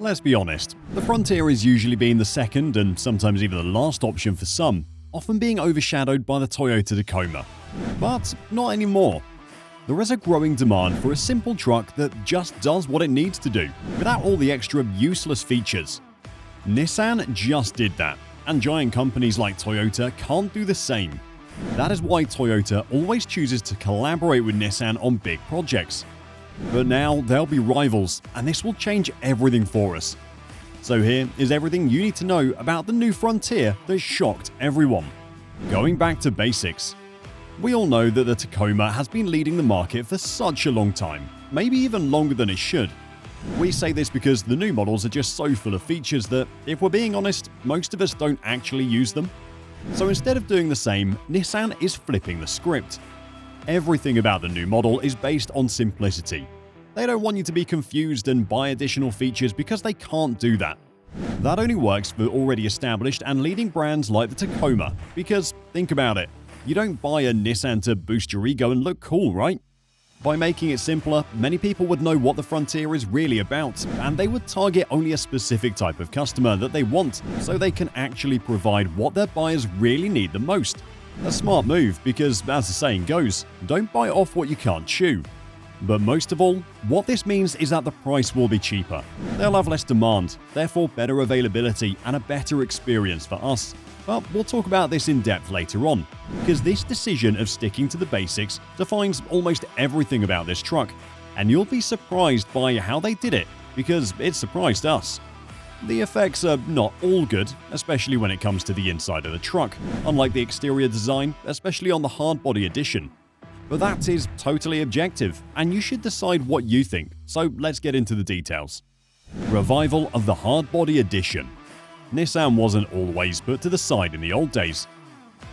Let's be honest, the Frontier is usually being the second and sometimes even the last option for some, often being overshadowed by the Toyota Tacoma. But not anymore. There is a growing demand for a simple truck that just does what it needs to do, without all the extra useless features. Nissan just did that, and giant companies like Toyota can't do the same. That is why Toyota always chooses to collaborate with Nissan on big projects. But now they'll be rivals, and this will change everything for us. So here is everything you need to know about the new Frontier that shocked everyone. Going back to basics. We all know that the Tacoma has been leading the market for such a long time, maybe even longer than it should. We say this because the new models are just so full of features that, if we're being honest, most of us don't actually use them. So instead of doing the same, Nissan is flipping the script. Everything about the new model is based on simplicity. They don't want you to be confused and buy additional features because they can't do that. That only works for already established and leading brands like the Tacoma, because think about it, you don't buy a Nissan to boost your ego and look cool, right? By making it simpler, many people would know what the Frontier is really about, and they would target only a specific type of customer that they want, so they can actually provide what their buyers really need the most. A smart move because, as the saying goes, don't bite off what you can't chew. But most of all, what this means is that the price will be cheaper. They'll have less demand, therefore better availability and a better experience for us. But we'll talk about this in depth later on, because this decision of sticking to the basics defines almost everything about this truck, and you'll be surprised by how they did it, because it surprised us. The effects are not all good, especially when it comes to the inside of the truck, unlike the exterior design, especially on the Hardbody edition. But that is totally objective, and you should decide what you think, so let's get into the details. Revival of the Hardbody edition. Nissan wasn't always put to the side in the old days.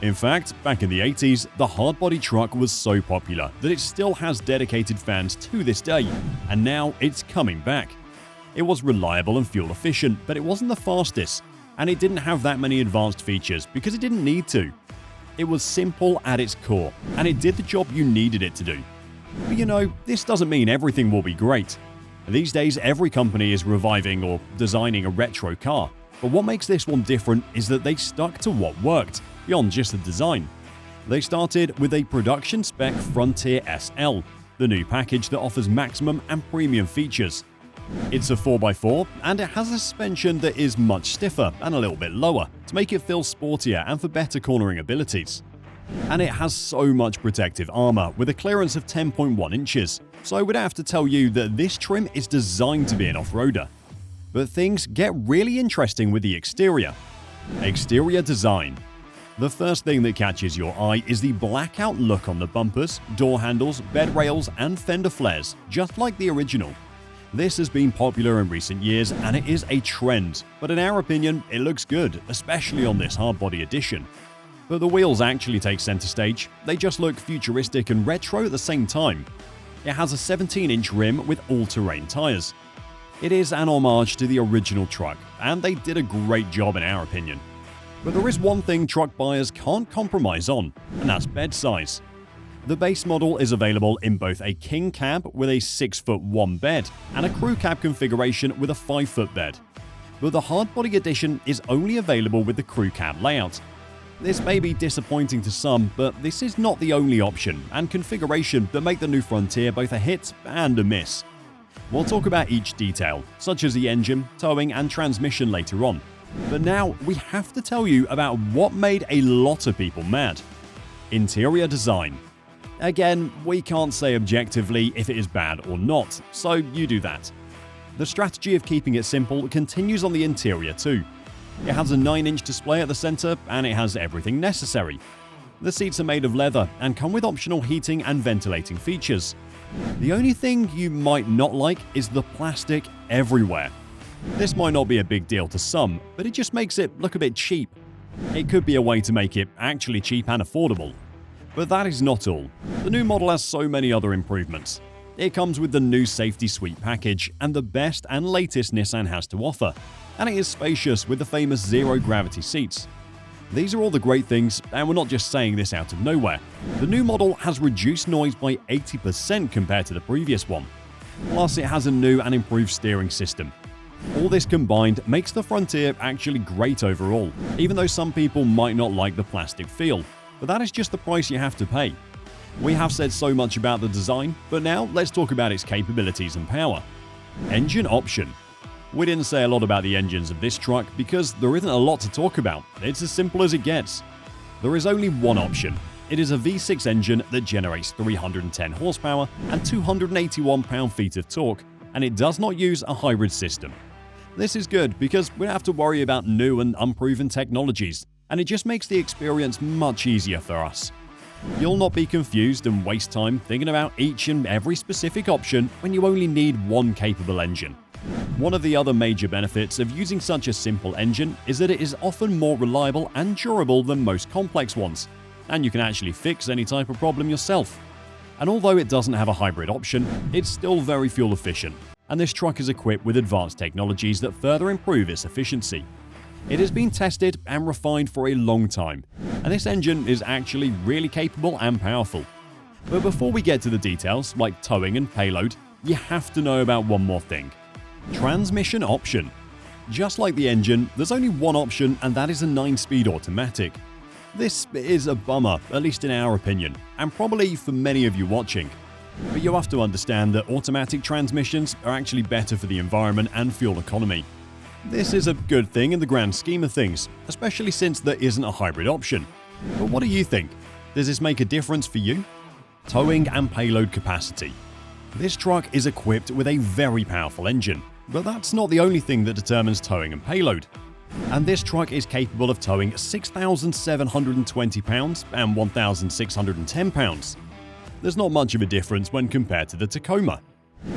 In fact, back in the 80s, the Hardbody truck was so popular that it still has dedicated fans to this day, and now it's coming back. It was reliable and fuel efficient, but it wasn't the fastest, and it didn't have that many advanced features because it didn't need to. It was simple at its core, and it did the job you needed it to do. But you know, this doesn't mean everything will be great. These days, every company is reviving or designing a retro car, but what makes this one different is that they stuck to what worked, beyond just the design. They started with a production spec Frontier SL, the new package that offers maximum and premium features. It's a 4x4, and it has a suspension that is much stiffer and a little bit lower to make it feel sportier and for better cornering abilities. And it has so much protective armor with a clearance of 10.1 inches, so I would have to tell you that this trim is designed to be an off-roader. But things get really interesting with the exterior. Exterior design. The first thing that catches your eye is the blackout look on the bumpers, door handles, bed rails, and fender flares, just like the original. This has been popular in recent years and it is a trend, but in our opinion, it looks good, especially on this Hardbody edition. But the wheels actually take center stage. They just look futuristic and retro at the same time. It has a 17-inch rim with all-terrain tires. It is an homage to the original truck, and they did a great job in our opinion. But there is one thing truck buyers can't compromise on, and that's bed size. The base model is available in both a king cab with a 6'1" bed and a crew cab configuration with a 5' bed. But the Hardbody edition is only available with the crew cab layout. This may be disappointing to some, but this is not the only option and configuration that make the new Frontier both a hit and a miss. We'll talk about each detail, such as the engine, towing, and transmission later on. But now we have to tell you about what made a lot of people mad. Interior design. Again, we can't say objectively if it is bad or not, so you do that. The strategy of keeping it simple continues on the interior too. It has a 9-inch display at the center, and it has everything necessary. The seats are made of leather and come with optional heating and ventilating features. The only thing you might not like is the plastic everywhere. This might not be a big deal to some, but it just makes it look a bit cheap. It could be a way to make it actually cheap and affordable. But that is not all. The new model has so many other improvements. It comes with the new Safety Suite package and the best and latest Nissan has to offer. And it is spacious with the famous zero-gravity seats. These are all the great things, and we're not just saying this out of nowhere. The new model has reduced noise by 80% compared to the previous one. Plus, it has a new and improved steering system. All this combined makes the Frontier actually great overall, even though some people might not like the plastic feel, but that is just the price you have to pay. We have said so much about the design, but now let's talk about its capabilities and power. Engine option. We didn't say a lot about the engines of this truck because there isn't a lot to talk about. It's as simple as it gets. There is only one option. It is a V6 engine that generates 310 horsepower and 281 pound-feet of torque, and it does not use a hybrid system. This is good because we don't have to worry about new and unproven technologies, and it just makes the experience much easier for us. You'll not be confused and waste time thinking about each and every specific option when you only need one capable engine. One of the other major benefits of using such a simple engine is that it is often more reliable and durable than most complex ones, and you can actually fix any type of problem yourself. And although it doesn't have a hybrid option, it's still very fuel efficient, and this truck is equipped with advanced technologies that further improve its efficiency. It has been tested and refined for a long time, and this engine is actually really capable and powerful. But before we get to the details like towing and payload, you have to know about one more thing. Transmission option. Just like the engine, there's only one option, and that is a 9-speed automatic. This is a bummer, at least in our opinion, and probably for many of you watching. But you have to understand that automatic transmissions are actually better for the environment and fuel economy. This is a good thing in the grand scheme of things, especially since there isn't a hybrid option. But what do you think? Does this make a difference for you? Towing and payload capacity. This truck is equipped with a very powerful engine, but that's not the only thing that determines towing and payload. And this truck is capable of towing 6,720 pounds and 1,610 pounds. There's not much of a difference when compared to the Tacoma.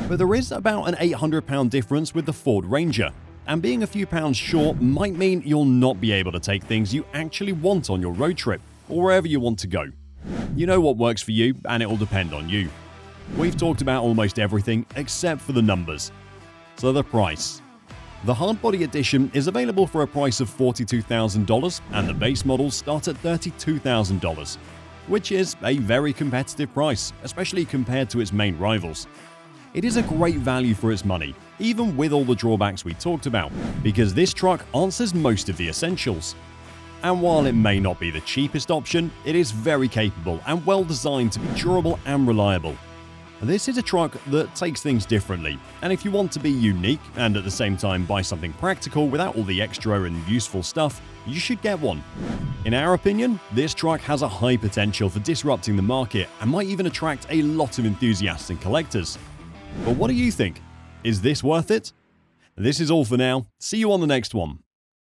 But there is about an 800-pound difference with the Ford Ranger, and being a few pounds short might mean you'll not be able to take things you actually want on your road trip, or wherever you want to go. You know what works for you, and it will depend on you. We've talked about almost everything except for the numbers. So the price. The Hardbody edition is available for a price of $42,000, and the base models start at $32,000, which is a very competitive price, especially compared to its main rivals. It is a great value for its money, even with all the drawbacks we talked about, because this truck answers most of the essentials. And while it may not be the cheapest option, it is very capable and well designed to be durable and reliable. This is a truck that takes things differently, and if you want to be unique and at the same time buy something practical without all the extra and useful stuff, you should get one. In our opinion, this truck has a high potential for disrupting the market and might even attract a lot of enthusiasts and collectors. But what do you think? Is this worth it? This is all for now. See you on the next one.